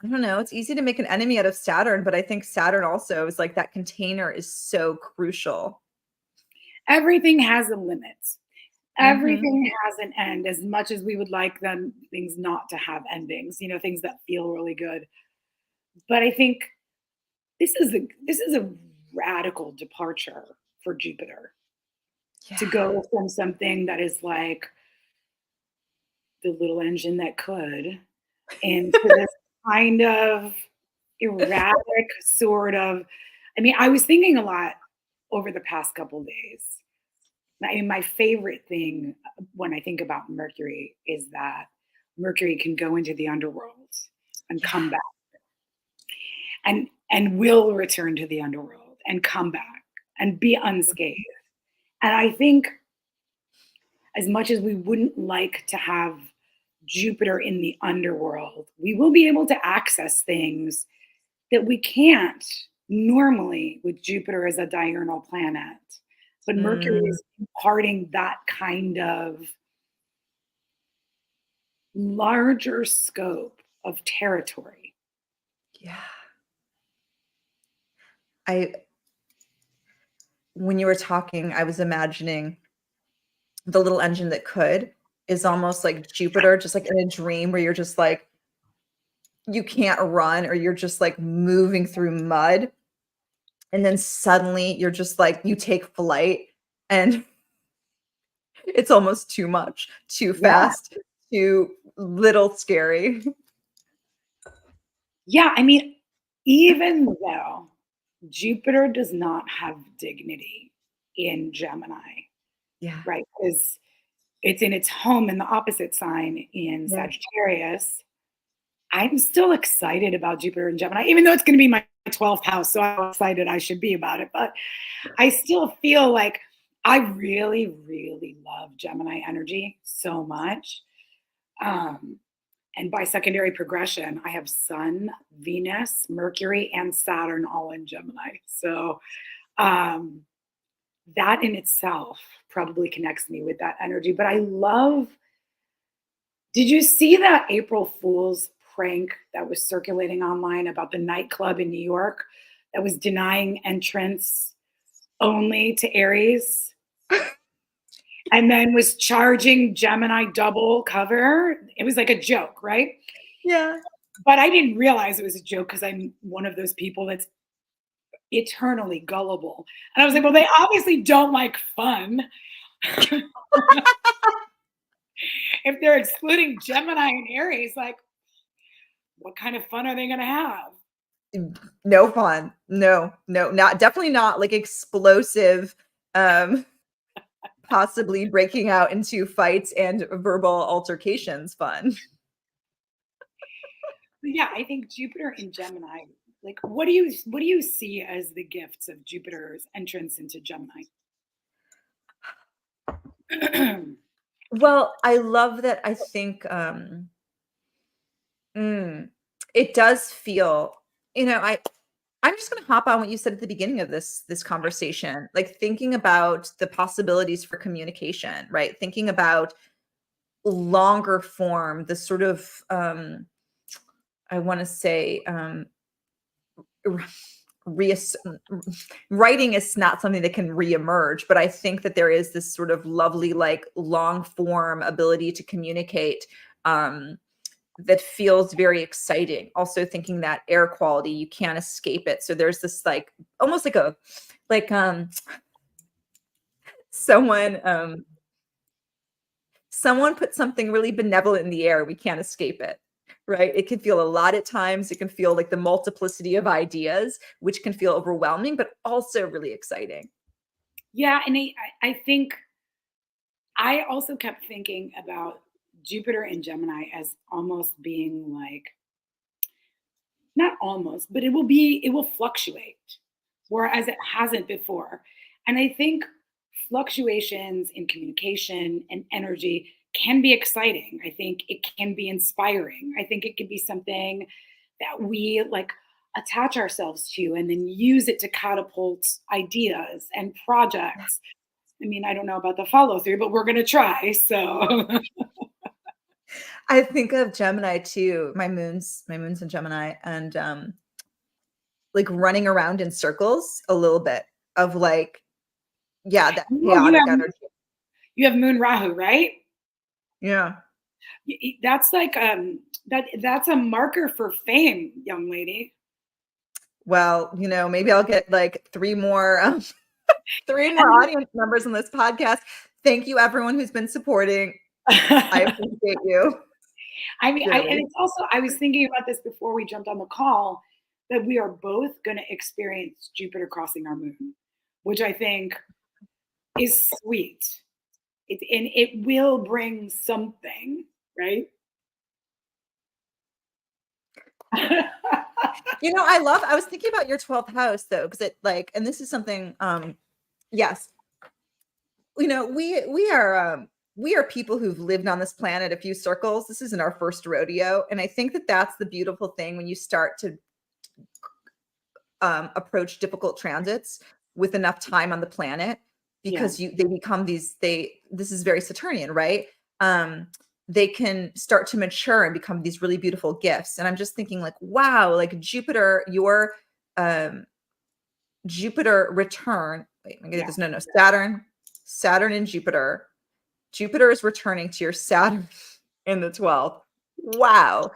I don't know, it's easy to make an enemy out of Saturn, but I think Saturn also is like that container is so crucial. Everything has a limit. Mhm. Everything has an end, as much as we would like things not to have endings, things that feel really good. But I think this is a radical departure for Jupiter to Yeah. go from something that is like the little engine that could into this kind of erratic sort of. I mean, I was thinking a lot over the past couple days. I mean, my favorite thing when I think about Mercury is that Mercury can go into the underworld and come Yeah. back, and will return to the underworld and come back and be unscathed. And I think as much as we wouldn't like to have Jupiter in the underworld, we will be able to access things that we can't normally with Jupiter as a diurnal planet. But Mercury Mm, is imparting that kind of larger scope of territory. yeah. I When you were talking, I was imagining the little engine that could is almost like Jupiter, just like in a dream where you're just like, you can't run or you're just like moving through mud. And then suddenly you're just like, you take flight and it's almost too much, too Yeah. fast, too little scary. Yeah. I mean, even though Jupiter does not have dignity in Gemini, Yeah. right? Because it's in its home in the opposite sign in Yeah. Sagittarius. I'm still excited about Jupiter and Gemini, even though it's going to be my 12th house. So how excited I should be about it. But I still feel like I really, really love Gemini energy so much. Um, and by secondary progression, I have Sun, Venus, Mercury, and Saturn all in Gemini. So um, that in itself probably connects me with that energy. But I love, did you see that April Fool's prank that was circulating online about the nightclub in New York that was denying entrance only to Aries and then was charging Gemini double cover? It was like a joke, right? Yeah. But I didn't realize it was a joke because I'm one of those people that's eternally gullible. And I was like, well, they obviously don't like fun. If they're excluding Gemini and Aries, like, what kind of fun are they going to have? No fun. No, no, not definitely not like explosive, um, possibly breaking out into fights and verbal altercations fun. But yeah, I think Jupiter in Gemini. Like, what do you see as the gifts of Jupiter's entrance into Gemini? Well, I love that I think, mm, it does feel, I'm just gonna hop on what you said at the beginning of this conversation, like thinking about the possibilities for communication, right? Thinking about longer form, the sort of, I wanna say, writing is not something that can reemerge, but I think that there is this sort of lovely, like long form ability to communicate that feels very exciting. Also thinking that air quality, you can't escape it. So there's this like almost like a like someone someone put something really benevolent in the air. We can't escape it. Right. It can feel a lot at times. It can feel like the multiplicity of ideas, which can feel overwhelming, but also really exciting. Yeah. And I think I also kept thinking about Jupiter and Gemini as almost being like, not almost, but it will fluctuate, whereas it hasn't before. And I think fluctuations in communication and energy can be exciting. I think it can be inspiring. I think it can be something that we like attach ourselves to and then use it to catapult ideas and projects. I mean, I don't know about the follow through, but we're going to try. So, I think of Gemini too. My moon's in Gemini, and like running around in circles a little bit of like, yeah, that oh, chaotic energy. you have Moon Rahu, right? Yeah. That's like that's a marker for fame, young lady. Well, maybe I'll get like three more audience members on this podcast. Thank you, everyone who's been supporting. I appreciate you. I mean, and Really. it's also, I was thinking about this before we jumped on the call, that we are both going to experience Jupiter crossing our moon, which I think is sweet. And it will bring something, right? I was thinking about your 12th house though, because it like, and this is something, yes, we are people who've lived on this planet a few circles. This isn't our first rodeo. And I think that that's the beautiful thing when you start to approach difficult transits with enough time on the planet, Yeah. because they become this is very Saturnian, right? They can start to mature and become these really beautiful gifts. And I'm just thinking like, wow, like Jupiter, your Jupiter return. Wait, I'm gonna get this. No, Saturn and Jupiter. Jupiter is returning to your Saturn in the 12th. Wow.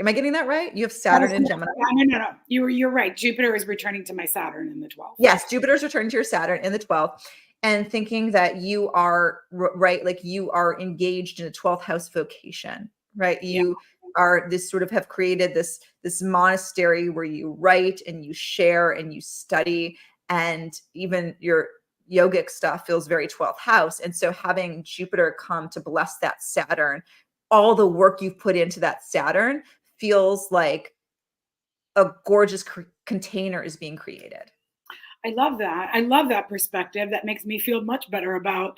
Am I getting that right? You have Saturn in Gemini. No. You're right. Jupiter is returning to my Saturn in the 12th. Yes, Jupiter's returning to your Saturn in the 12th, and thinking that you are right, like you are engaged in a 12th house vocation, right? You are this sort of have created this monastery where you write and you share and you study, and even your yogic stuff feels very 12th house. And so having Jupiter come to bless that Saturn, all the work you've put into that Saturn feels like a gorgeous container is being created. I love that. I love that perspective. That makes me feel much better about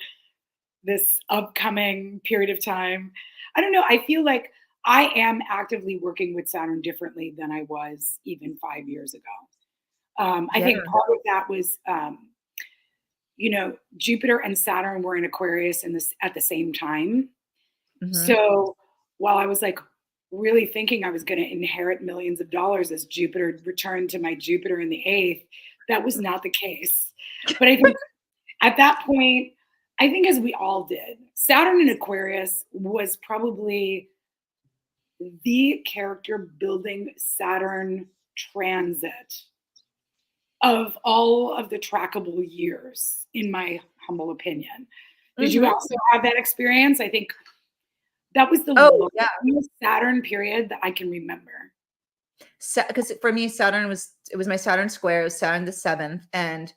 this upcoming period of time. I don't know. I feel like I am actively working with Saturn differently than I was even 5 years ago. I think part of that was, Jupiter and Saturn were in Aquarius at the same time. Mhm. So while I was like really thinking I was going to inherit millions of dollars as Jupiter returned to my Jupiter in the eighth, that was not the case. But I think at that point, I think as we all did, Saturn in Aquarius was probably the character building Saturn transit of all of the trackable years, in my humble opinion. Did you also have that experience? I think that was the longest Saturn period that I can remember. Because for me, it was my Saturn square. It was Saturn the 7th. And,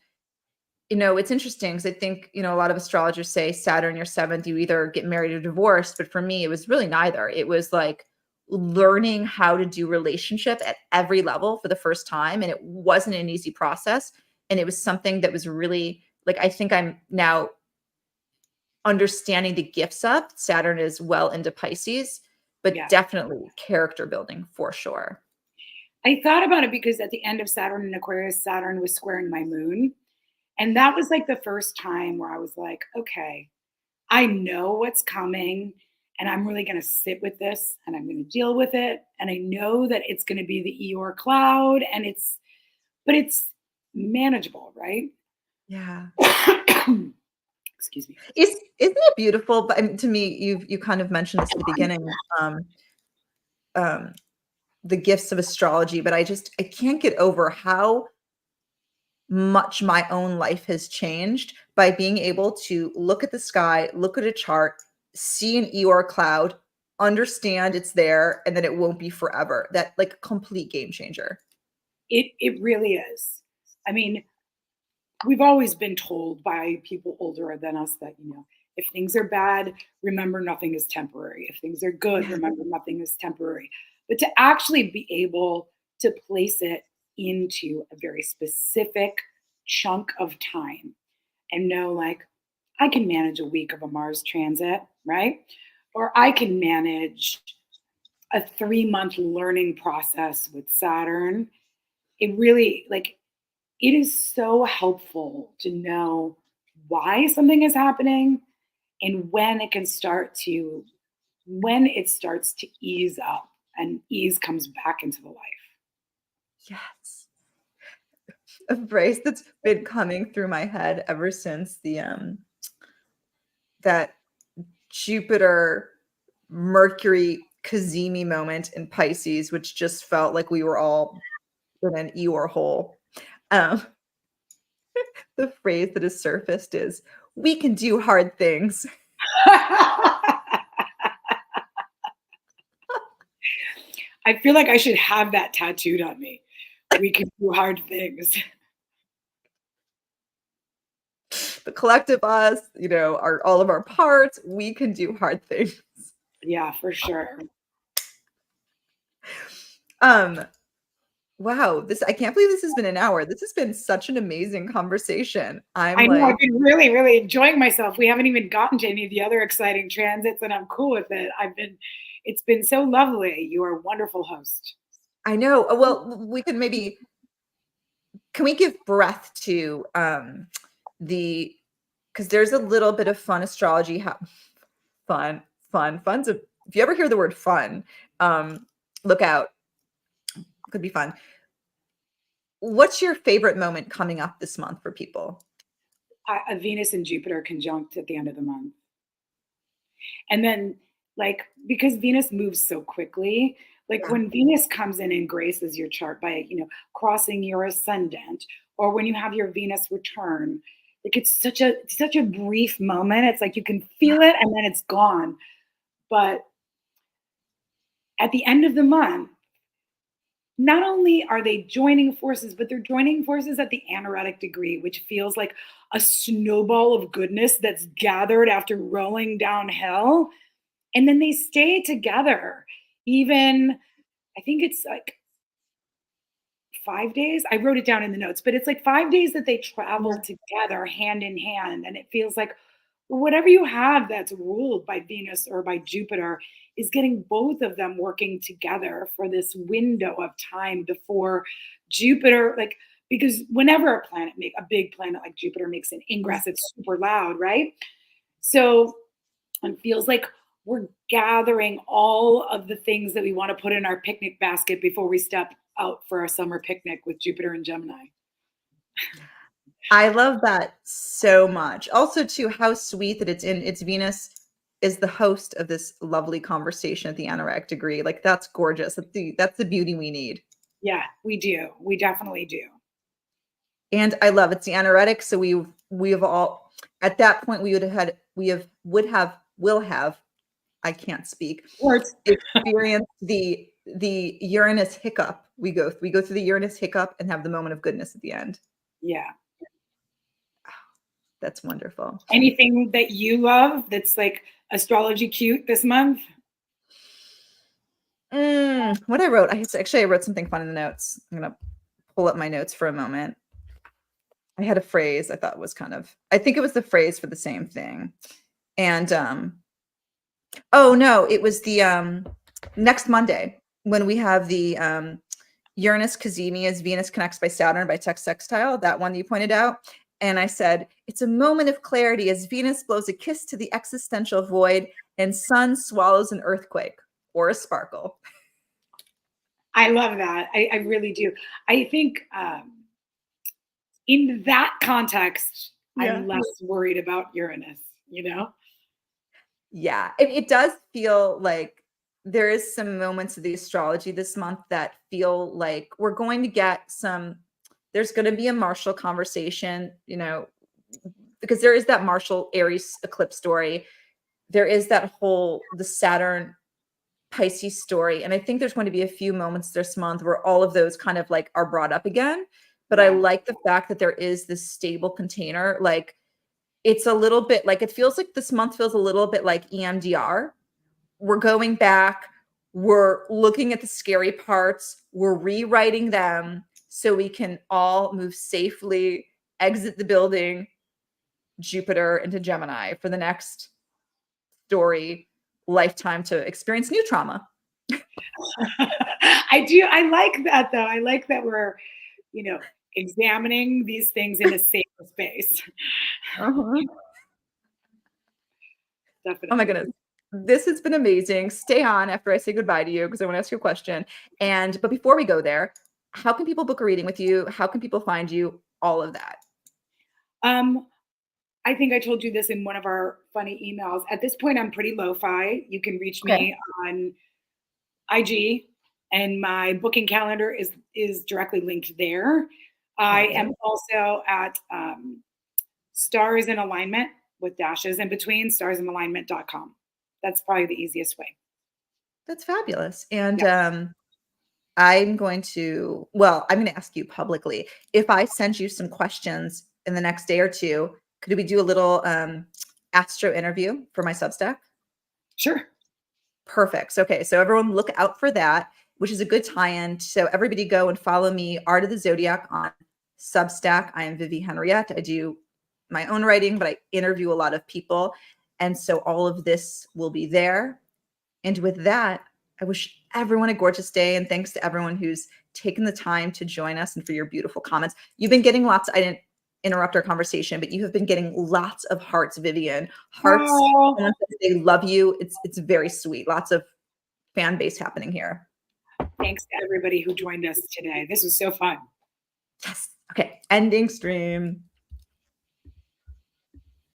it's interesting because I think, a lot of astrologers say Saturn, your 7th, you either get married or divorced. But for me, it was really neither. It was like learning how to do relationship at every level for the first time. And it wasn't an easy process. And it was something that was really like, I think I'm now understanding the gifts of Saturn is well into Pisces, but definitely character building for sure. I thought about it because at the end of Saturn in Aquarius, Saturn was squaring my moon. And that was like the first time where I was like, okay, I know what's coming. and I'm really going to sit with this and I'm going to deal with it. And I know that it's going to be the Eeyore cloud and but it's manageable, right? Yeah. Excuse me. Isn't it beautiful? But I mean, to me, you kind of mentioned this at the beginning, the gifts of astrology, but I can't get over how much my own life has changed by being able to look at the sky, look at a chart, see an Eeyore cloud, understand it's there, and that it won't be forever. That like complete game changer. It really is. I mean, we've always been told by people older than us that, if things are bad, remember nothing is temporary. If things are good, Yeah. remember nothing is temporary. But to actually be able to place it into a very specific chunk of time and know, like, I can manage a week of a Mars transit, right? Or I can manage a 3-month learning process with Saturn. It really, like, it is so helpful to know why something is happening and when it starts to ease up and ease comes back into the life. Yes. A phrase that's been coming through my head ever since that Jupiter Mercury Cazimi moment in Pisces, which just felt like we were all in an Eeyore hole. Um, the phrase that has surfaced is, "We can do hard things." I feel like I should have that tattooed on me. We can do hard things. The collective us, all of our parts, we can do hard things. Yeah, for sure. Wow, I can't believe this has been an hour. This has been such an amazing conversation. I know, I've been really, really enjoying myself. We haven't even gotten to any of the other exciting transits, and I'm cool with it. It's been so lovely. You are a wonderful host. I know. Well, can we give breath to because there's a little bit of fun astrology. Fun's if you ever hear the word fun, look out. Could be fun. What's your favorite moment coming up this month for people? A Venus and Jupiter conjunct at the end of the month. And then, like, because Venus moves so quickly, like when Venus comes in and graces your chart by, crossing your ascendant, or when you have your Venus return, like it's such a brief moment. It's like you can feel it and then it's gone. But at the end of the month, not only are they joining forces, but they're joining forces at the anaretic degree, which feels like a snowball of goodness that's gathered after rolling downhill. And then they stay together. Even, I think it's like 5 days. I wrote it down in the notes, but it's like 5 days that they travel together hand in hand. And it feels like whatever you have that's ruled by Venus or by Jupiter is getting both of them working together for this window of time before Jupiter, because whenever a big planet like Jupiter makes an ingress, it's super loud, right? So it feels like we're gathering all of the things that we want to put in our picnic basket before we step out for our summer picnic with Jupiter and Gemini. I love that so much. Also, too, how sweet that it's Venus is the host of this lovely conversation at the anaretic degree. Like, that's gorgeous. That's the beauty we need. Yeah, we do. We definitely do. And I love it's the anaretic. So we have all at that point will have I can't speak. Experience the Uranus hiccup. We go through the Uranus hiccup and have the moment of goodness at the end. Yeah. That's wonderful. Anything that you love that's like astrology cute this month? What I wrote, I wrote something fun in the notes. I'm going to pull up my notes for a moment. I had a phrase I thought was I think it was the phrase for the same thing. And, oh no, it was the next Monday when we have the Uranus Cazimi as Venus connects by Saturn by sextile, that one you pointed out. And I said, it's a moment of clarity as Venus blows a kiss to the existential void and sun swallows an earthquake or a sparkle. I love that. I really do. I think in that context, Yeah. I'm less worried about Uranus, Yeah, it does feel like there is some moments of the astrology this month that feel like we're going to get there's going to be a Martial conversation, because there is that Martial Aries eclipse story. There is that the Saturn Pisces story. And I think there's going to be a few moments this month where all of those kind of like are brought up again. But I Yeah. like the fact that there is this stable container. Like it's a little bit like, it feels like this month feels a little bit like EMDR. We're going back, we're looking at the scary parts, we're rewriting them so we can all move safely, exit the building, Jupiter into Gemini for the next story lifetime to experience new trauma. I do. I like that though. I like that we're, examining these things in a safe space. Uh-huh. Definitely. Oh my goodness. This has been amazing. Stay on after I say goodbye to you because I want to ask you a question. But before we go there, how can people book a reading with you? How can people find you? All of that. I think I told you this in one of our funny emails. At this point, I'm pretty lo-fi. You can reach Okay. me on IG, and my booking calendar is directly linked there. I am also at Stars in Alignment with dashes in between, starsinaalignment.com. That's probably the easiest way. That's fabulous. And I'm going to ask you publicly, if I send you some questions in the next day or two, could we do a little astro interview for my Substack? Sure. Perfect. Okay. So everyone look out for that, which is a good tie-in. So everybody go and follow me, Art of the Zodiac, on Substack. I am Vivi Henriette. I do my own writing, but I interview a lot of people. And so all of this will be there. And with that, I wish everyone a gorgeous day. And thanks to everyone who's taken the time to join us and for your beautiful comments. You've been getting lots. I didn't interrupt our conversation, but you have been getting lots of hearts, Vivian. Hearts. Someone says they love you. It's very sweet. Lots of fan base happening here. Thanks to everybody who joined us today. This was so fun. Yes. Okay. Ending stream.